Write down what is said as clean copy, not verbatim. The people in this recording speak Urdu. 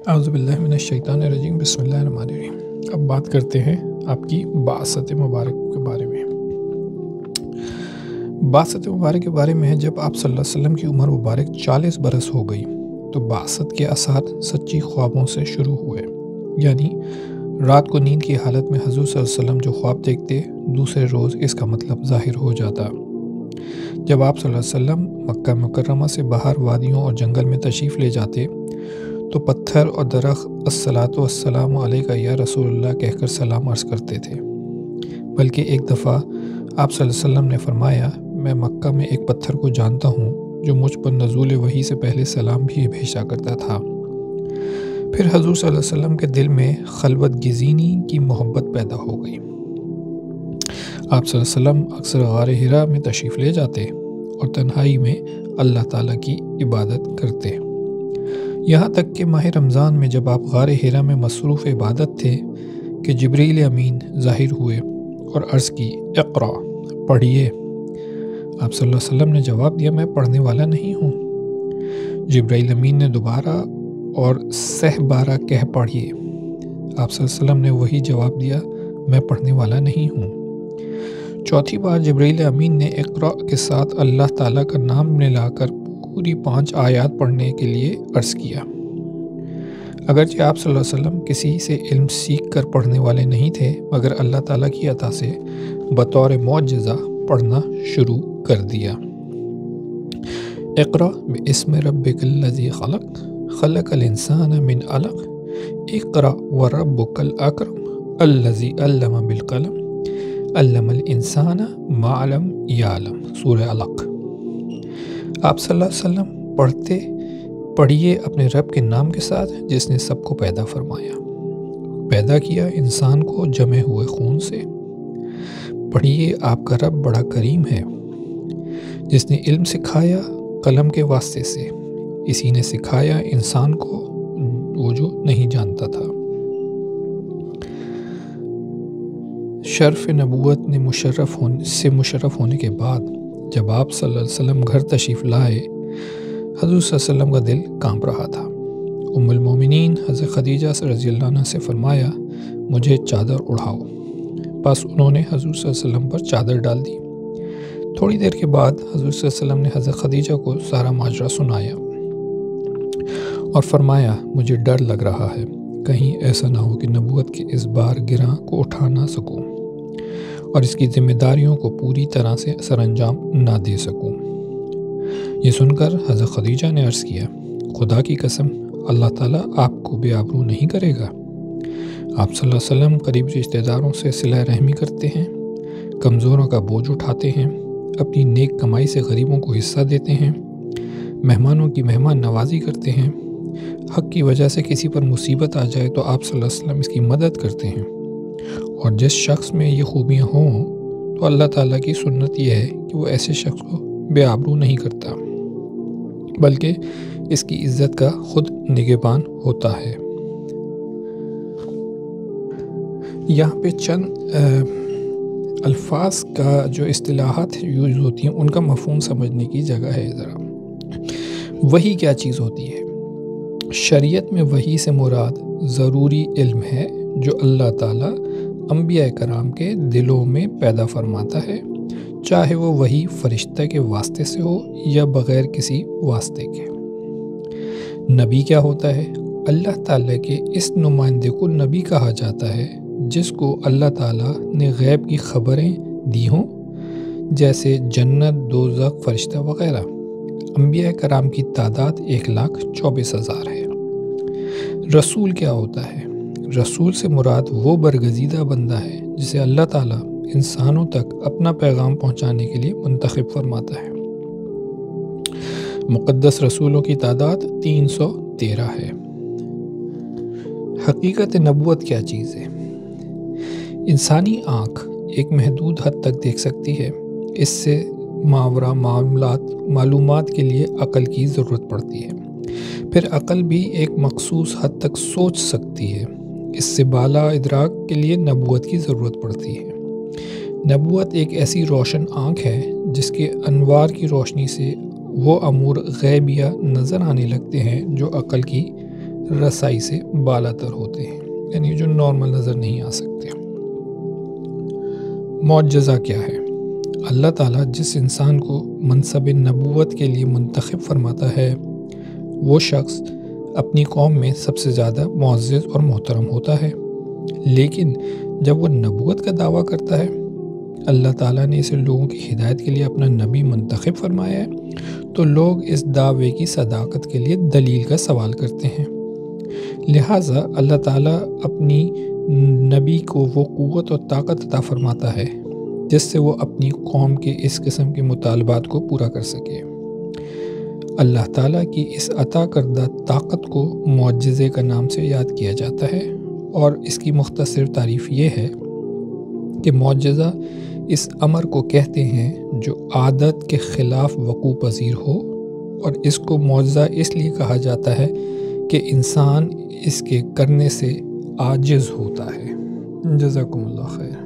اعوذ باللہ من الشیطان الرجیم، بسم اللہ الرحمن الرحیم۔ اب بات کرتے ہیں آپ کی بعثت مبارک کے بارے میں۔ بعثت مبارک کے بارے میں ہے جب آپ صلی اللہ علیہ وسلم کی عمر مبارک 40 برس ہو گئی تو بعثت کے اثار سچی خوابوں سے شروع ہوئے، یعنی رات کو نیند کی حالت میں حضور صلی اللہ علیہ وسلم جو خواب دیکھتے دوسرے روز اس کا مطلب ظاہر ہو جاتا۔ جب آپ صلی اللہ علیہ وسلم مکہ مکرمہ سے باہر وادیوں اور جنگل میں تشریف لے جاتے تو پتھر اور درخت الصلاۃ والسلام علیک یا رسول اللہ کہہ کر سلام عرض کرتے تھے، بلکہ ایک دفعہ آپ صلی اللہ علیہ وسلم نے فرمایا، میں مکہ میں ایک پتھر کو جانتا ہوں جو مجھ پر نزول وحی سے پہلے سلام بھی بھیجا کرتا تھا۔ پھر حضور صلی اللہ علیہ وسلم کے دل میں خلوت گزینی کی محبت پیدا ہو گئی۔ آپ صلی اللہ علیہ وسلم اکثر غار حرا میں تشریف لے جاتے اور تنہائی میں اللہ تعالیٰ کی عبادت کرتے، یہاں تک کہ ماہ رمضان میں جب آپ غار حرا میں مصروف عبادت تھے کہ جبریل امین ظاہر ہوئے اور عرض کی، اقرأ، پڑھیے۔ آپ صلی اللہ علیہ وسلم نے جواب دیا، میں پڑھنے والا نہیں ہوں۔ جبریل امین نے دوبارہ اور سہ بارہ کہہ، پڑھیے۔ آپ صلی اللہ علیہ وسلم نے وہی جواب دیا، میں پڑھنے والا نہیں ہوں۔ چوتھی بار جبریل امین نے اقرأ کے ساتھ اللہ تعالیٰ کا نام ملا کر پوری 5 آیات پڑھنے کے لیے عرض کیا۔ اگرچہ آپ صلی اللہ علیہ وسلم کسی سے علم سیکھ کر پڑھنے والے نہیں تھے، مگر اللہ تعالیٰ کی عطا سے بطور معجزہ پڑھنا شروع کر دیا۔ اقرأ باسم ربک الذی خلق، خلق الانسان من علق، اقرأ وربک الاکرم الذی علم بالقلم، علم الانسان ما لم یعلم۔ سورہ علق۔ آپ صلی اللہ علیہ وسلم پڑھیے اپنے رب کے نام کے ساتھ جس نے سب کو پیدا فرمایا، پیدا کیا انسان کو جمے ہوئے خون سے۔ پڑھیے آپ کا رب بڑا کریم ہے، جس نے علم سکھایا قلم کے واسطے سے، اسی نے سکھایا انسان کو وہ جو نہیں جانتا تھا۔ شرف نبوت نے مشرف ہونے کے بعد جب آپ صلی اللہ علیہ وسلم گھر تشریف لائے، حضور صلی اللہ علیہ وسلم کا دل کانپ رہا تھا۔ ام المومنین حضرت خدیجہ رضی اللہ عنہ سے فرمایا، مجھے چادر اڑھاؤ۔ بس انہوں نے حضور صلی اللہ علیہ وسلم پر چادر ڈال دی۔ تھوڑی دیر کے بعد حضور صلی اللہ علیہ وسلم نے حضرت خدیجہ کو سارا ماجرا سنایا اور فرمایا، مجھے ڈر لگ رہا ہے، کہیں ایسا نہ ہو کہ نبوت کے اس بار گراں کو اٹھا نہ سکوں اور اس کی ذمہ داریوں کو پوری طرح سے سر انجام نہ دے سکوں۔ یہ سن کر حضرت خدیجہ نے عرض کیا، خدا کی قسم، اللہ تعالیٰ آپ کو بے آبرو نہیں کرے گا۔ آپ صلی اللہ علیہ وسلم قریب رشتہ داروں سے صلہ رحمی کرتے ہیں، کمزوروں کا بوجھ اٹھاتے ہیں، اپنی نیک کمائی سے غریبوں کو حصہ دیتے ہیں، مہمانوں کی مہمان نوازی کرتے ہیں، حق کی وجہ سے کسی پر مصیبت آ جائے تو آپ صلی اللہ علیہ وسلم اس کی مدد کرتے ہیں، اور جس شخص میں یہ خوبیاں ہوں تو اللہ تعالیٰ کی سنت یہ ہے کہ وہ ایسے شخص کو بے آبرو نہیں کرتا، بلکہ اس کی عزت کا خود نگہبان ہوتا ہے۔ یہاں پہ چند الفاظ کا جو اصطلاحات یوز ہوتی ہیں ان کا مفہوم سمجھنے کی جگہ ہے ذرا۔ وحی کیا چیز ہوتی ہے؟ شریعت میں وحی سے مراد ضروری علم ہے جو اللہ تعالیٰ انبیاء کرام کے دلوں میں پیدا فرماتا ہے، چاہے وہ وحی فرشتہ کے واسطے سے ہو یا بغیر کسی واسطے کے۔ نبی کیا ہوتا ہے؟ اللہ تعالیٰ کے اس نمائندے کو نبی کہا جاتا ہے جس کو اللہ تعالیٰ نے غیب کی خبریں دی ہوں، جیسے جنت، دوزخ، فرشتہ وغیرہ۔ انبیاء کرام کی تعداد 1,24,000 ہے۔ رسول کیا ہوتا ہے؟ رسول سے مراد وہ برگزیدہ بندہ ہے جسے اللہ تعالیٰ انسانوں تک اپنا پیغام پہنچانے کے لیے منتخب فرماتا ہے۔ مقدس رسولوں کی تعداد 313 ہے۔ حقیقت نبوت کیا چیز ہے؟ انسانی آنکھ ایک محدود حد تک دیکھ سکتی ہے، اس سے ماورا معلومات کے لیے عقل کی ضرورت پڑتی ہے، پھر عقل بھی ایک مخصوص حد تک سوچ سکتی ہے، اس سے بالا ادراک کے لیے نبوت کی ضرورت پڑتی ہے۔ نبوت ایک ایسی روشن آنکھ ہے جس کے انوار کی روشنی سے وہ امور غیبیہ نظر آنے لگتے ہیں جو عقل کی رسائی سے بالاتر ہوتے ہیں، یعنی جو نارمل نظر نہیں آ سکتے۔ معجزہ کیا ہے؟ اللہ تعالیٰ جس انسان کو منصب نبوت کے لیے منتخب فرماتا ہے وہ شخص اپنی قوم میں سب سے زیادہ معزز اور محترم ہوتا ہے، لیکن جب وہ نبوت کا دعویٰ کرتا ہے، اللہ تعالیٰ نے اسے لوگوں کی ہدایت کے لیے اپنا نبی منتخب فرمایا ہے، تو لوگ اس دعوے کی صداقت کے لیے دلیل کا سوال کرتے ہیں۔ لہٰذا اللہ تعالیٰ اپنی نبی کو وہ قوت اور طاقت عطا فرماتا ہے جس سے وہ اپنی قوم کے اس قسم کے مطالبات کو پورا کر سکے۔ اللہ تعالیٰ کی اس عطا کردہ طاقت کو معجزے کا نام سے یاد کیا جاتا ہے، اور اس کی مختصر تعریف یہ ہے کہ معجزہ اس امر کو کہتے ہیں جو عادت کے خلاف وقوع پذیر ہو، اور اس کو معجزہ اس لیے کہا جاتا ہے کہ انسان اس کے کرنے سے عاجز ہوتا ہے۔ جزاکم اللہ خیر۔